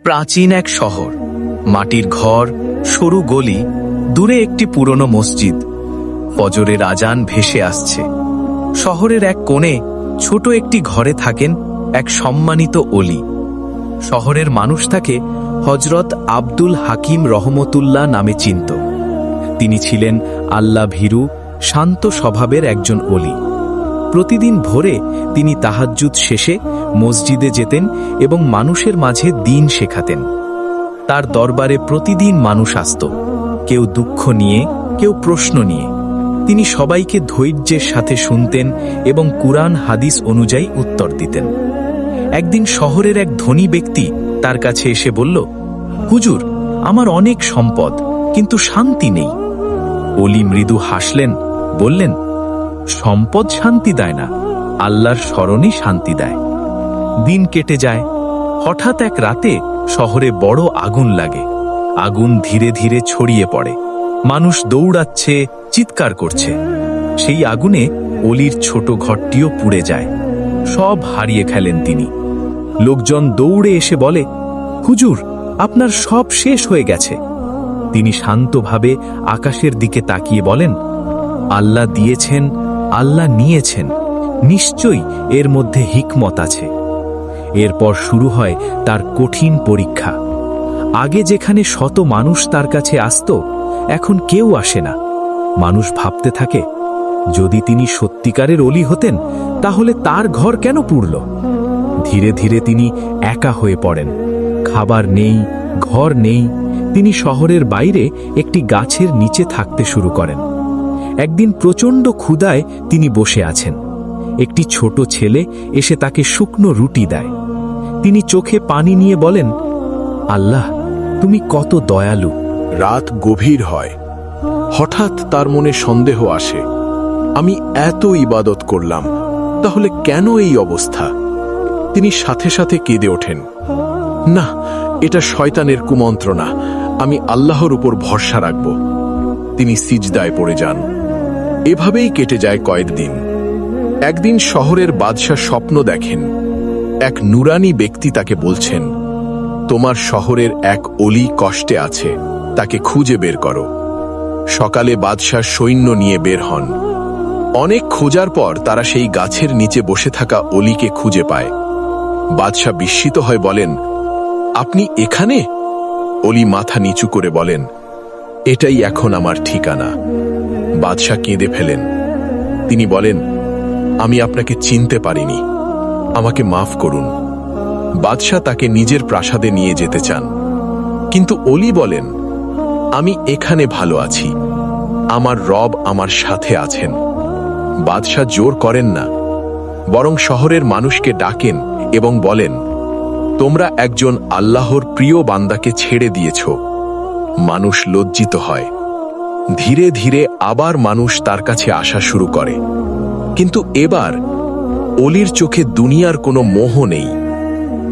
প্রাচীন এক শহর, মাটির ঘর, সরু গলি, দূরে একটি পুরনো মসজিদ। ফজরের আজান ভেসে আসছে। শহরের এক কোণে ছোট একটি ঘরে থাকেন এক সম্মানিত অলি। শহরের মানুষ তাকে হজরত আব্দুল হাকিম রহমতুল্লাহ নামে চিনত। তিনি ছিলেন আল্লাহ ভীরু, শান্ত স্বভাবের একজন অলি। প্রতিদিন ভোরে তিনি তাহাজ্জুদ শেষে মসজিদে যেতেন এবং মানুষের মাঝে দ্বীন শেখাতেন। তার দরবারে প্রতিদিন মানুষ আসত, কেউ দুঃখ নিয়ে, কেউ প্রশ্ন নিয়ে। তিনি সবাইকে ধৈর্যের সাথে শুনতেন এবং কুরআন হাদিস অনুযায়ী উত্তর দিতেন। একদিন শহরের এক ধনী ব্যক্তি তার কাছে এসে বলল, হুজুর, আমার অনেক সম্পদ, কিন্তু শান্তি নেই। অলি মৃদু হাসলেন, বললেন, সম্পদ শান্তি দেয় না, আল্লাহর স্মরণই শান্তি দেয়। দিন কেটে যায়। হঠাৎ এক রাতে শহরে বড় আগুন লাগে। আগুন ধীরে ধীরে ছড়িয়ে পড়ে। মানুষ দৌড়াচ্ছে, চিৎকার করছে। সেই আগুনে অলির ছোট ঘরটিও পুড়ে যায়। সব হারিয়ে ফেলেন তিনি। লোকজন দৌড়ে এসে বলে, হুজুর, আপনার সব শেষ হয়ে গেছে। তিনি শান্তভাবে আকাশের দিকে তাকিয়ে বলেন, আল্লাহ দিয়েছেন, আল্লাহ নিয়েছেন, নিশ্চয়ই এর মধ্যে হিকমত আছে। এরপর শুরু হয় তার কঠিন পরীক্ষা। আগে যেখানে শত মানুষ তার কাছে আসত, এখন কেউ আসে না। মানুষ ভাবতে থাকে, যদি তিনি সত্যিকারের অলি হতেন তাহলে তার ঘর কেন পুড়ল? ধীরে ধীরে তিনি একা হয়ে পড়েন। খাবার নেই, ঘর নেই। তিনি শহরের বাইরে একটি গাছের নিচে থাকতে শুরু করেন। একদিন প্রচণ্ড ক্ষুধায় তিনি বসে আছেন। একটি ছোট ছেলে এসে তাকে শুকনো রুটি দেয়। তিনি চোখে পানি নিয়ে বলেন, আল্লাহ, তুমি কত দয়ালু। রাত গভীর হয়। হঠাৎ তার মনে সন্দেহ আসে, আমি এত ইবাদত করলাম, তাহলে কেন এই অবস্থা? তিনি সাথে সাথে কেঁদে ওঠেন, না, এটা শয়তানের কুমন্ত্রণা, আমি আল্লাহর উপর ভরসা রাখব। তিনি সিজদায় পড়ে যান। এভাবেই কেটে যায় কয়েকদিন। একদিন শহরের বাদশাহ স্বপ্ন দেখেন। এক নুরানি ব্যক্তি তাকে বলছেন, তোমার শহরের এক অলি কষ্টে আছে, তাকে খুঁজে বের করো। সকালে বাদশাহ সৈন্য নিয়ে বের হন। অনেক খোঁজার পর তারা সেই গাছের নিচে বসে থাকা অলিকে খুঁজে পায়। বাদশাহ বিস্মিত হয়ে বলেন, আপনি এখানে? অলি মাথা নিচু করে বলেন, এটাই এখন আমার ঠিকানা। বাদশাহ কেঁদে ফেলেন। তিনি বলেন, আমি আপনাকে চিনতে পারিনি, আমাকে মাফ করুন। বাদশাহ তাকে নিজের প্রাসাদে নিয়ে যেতে চান, কিন্তু অলি বলেন, আমি এখানে ভালো আছি, আমার রব আমার সাথে আছেন। বাদশাহ জোর করেন না, বরং শহরের মানুষকে ডাকেন এবং বলেন, তোমরা একজন আল্লাহর প্রিয় বান্দাকে ছেড়ে দিয়েছ। মানুষ লজ্জিত হয়। ধীরে ধীরে আবার মানুষ তার কাছে আসা শুরু করে। কিন্তু এবার অলির চোখে দুনিয়ার কোনো মোহ নেই।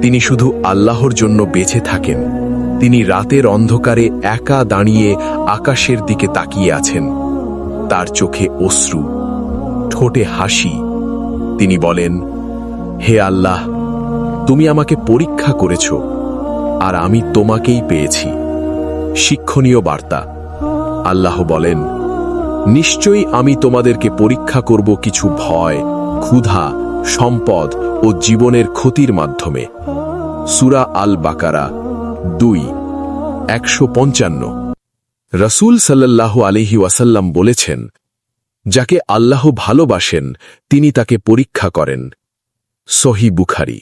তিনি শুধু আল্লাহর জন্য বেঁচে থাকেন। তিনি রাতের অন্ধকারে একা দাঁড়িয়ে আকাশের দিকে তাকিয়ে আছেন। তার চোখে অশ্রু, ঠোঁটে হাসি। তিনি বলেন, হে আল্লাহ, তুমি আমাকে পরীক্ষা করেছ, আর আমি তোমাকেই পেয়েছি। শিক্ষণীয় বার্তা। আল্লাহ বলেন, নিশ্চয়ই আমি তোমাদেরকে পরীক্ষা করব কিছু ভয়, ক্ষুধা, সম্পদ ও জীবনের ক্ষতির মাধ্যমে। সূরা আল বাকারা 2:155। রাসূল সাল্লাল্লাহু আলাইহি ওয়াসাল্লাম বলেছেন, যাকে আল্লাহ ভালোবাসেন তিনি তাকে পরীক্ষা করেন। সহিহ বুখারী।